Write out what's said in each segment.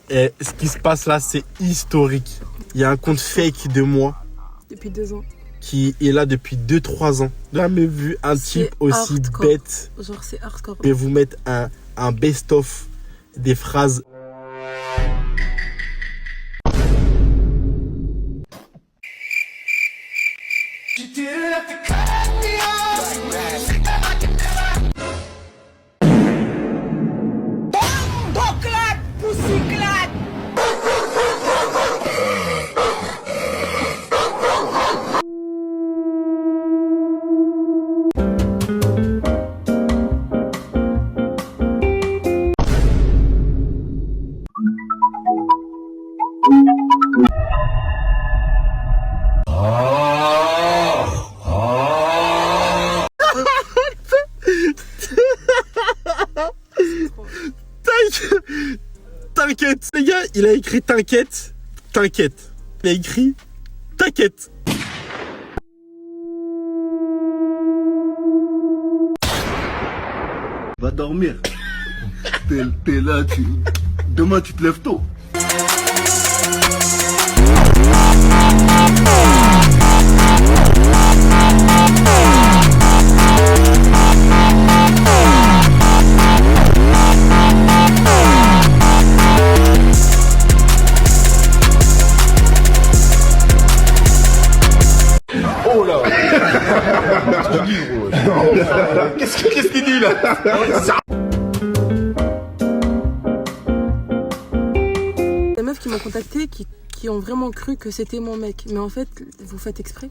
Et ce qui se passe là, c'est historique. Il y a un compte fake de moi. Depuis 2 ans. Qui est là depuis 2-3 ans. J'ai jamais vu un type aussi hardcore. bête. Genre, c'est hardcore. Je vais vous mettre un best-of des phrases. T'inquiète, les gars, il a écrit t'inquiète, t'inquiète. Il a écrit t'inquiète. Va dormir. T'es là, demain tu te lèves tôt. Oh là. Qu'est-ce qu'il dit là? Des meufs qui m'ont contacté qui ont vraiment cru que c'était mon mec. Mais en fait, vous faites exprès.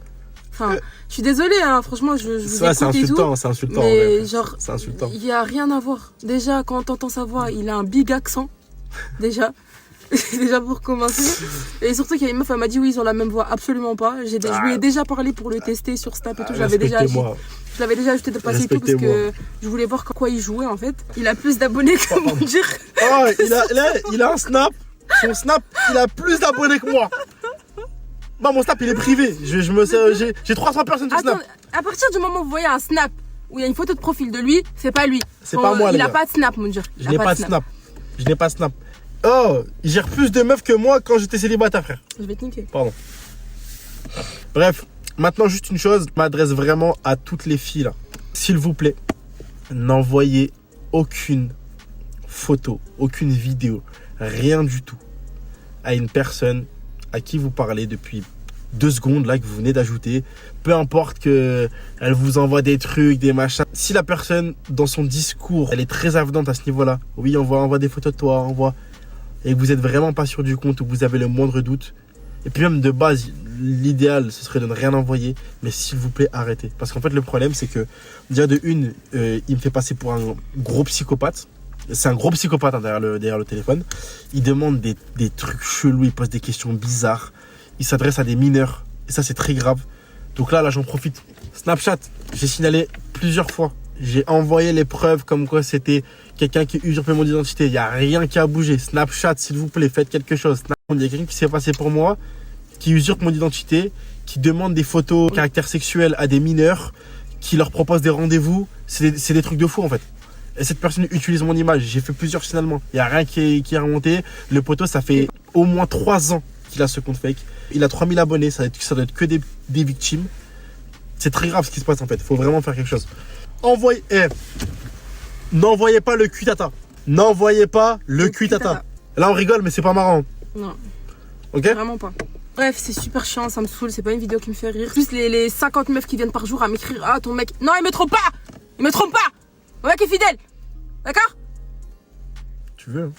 Enfin, je suis désolée, hein, franchement, je vous écoute c'est insultant, c'est insultant. Mais genre, c'est insultant. Il n'y a rien à voir. Déjà, quand on entend sa voix, il a un big accent. Déjà. Déjà pour commencer. Et surtout qu'il y a une meuf, elle m'a dit oui, ils ont la même voix. Absolument pas. Je lui ai déjà parlé pour le tester sur Snap et tout. Je l'avais déjà ajouté de passer et tout parce que je voulais voir quoi il jouait en fait. Il a plus d'abonnés que mon dire. Oh, il a un Snap. Son Snap, il a plus d'abonnés que moi. Bah, mon Snap, il est privé. J'ai 300 personnes sur Snap. À partir du moment où vous voyez un Snap où il y a une photo de profil de lui, c'est pas lui. C'est pas moi, il a pas de Snap, mon dire. Je n'ai pas de Snap. Je n'ai pas de Snap. Oh, il gère plus de meufs que moi quand j'étais célibataire, frère. Je vais te niquer. Pardon. Bref, maintenant juste une chose, je m'adresse vraiment à toutes les filles là. S'il vous plaît, n'envoyez aucune photo, aucune vidéo, rien du tout à une personne à qui vous parlez depuis 2 secondes là que vous venez d'ajouter. Peu importe que elle vous envoie des trucs, des machins. Si la personne dans son discours, elle est très avenante à ce niveau-là, oui, on voit des photos de toi, et que vous n'êtes vraiment pas sûr du compte ou que vous avez le moindre doute, et puis même de base, l'idéal, ce serait de ne rien envoyer, mais s'il vous plaît, arrêtez. Parce qu'en fait, le problème, c'est que, déjà de une, il me fait passer pour un gros psychopathe. C'est un gros psychopathe hein, derrière le téléphone. Il demande des trucs chelous, il pose des questions bizarres. Il s'adresse à des mineurs, et ça, c'est très grave. Donc là, j'en profite. Snapchat, j'ai signalé plusieurs fois. J'ai envoyé les preuves comme quoi c'était quelqu'un qui usurpait mon identité. Il n'y a rien qui a bougé. Snapchat, s'il vous plaît, faites quelque chose. Il y a quelqu'un qui s'est passé pour moi, qui usurpe mon identité, qui demande des photos de caractère sexuel à des mineurs, qui leur propose des rendez-vous. C'est des trucs de fou en fait. Et cette personne utilise mon image. J'ai fait plusieurs signalements. Il n'y a rien qui est remonté. Le poteau, ça fait au moins 3 ans qu'il a ce compte fake. Il a 3000 abonnés. Ça doit être que des victimes. C'est très grave ce qui se passe en fait. Il faut vraiment faire quelque chose. N'envoyez pas le cuitata. N'envoyez pas le cuitata. Là, on rigole, mais c'est pas marrant. Non. Ok? Vraiment pas. Bref, c'est super chiant, ça me saoule, c'est pas une vidéo qui me fait rire. Plus les 50 meufs qui viennent par jour à m'écrire ah ton mec. Non, il me trompe pas! Il me trompe pas! Mon mec est fidèle! D'accord? Tu veux, hein?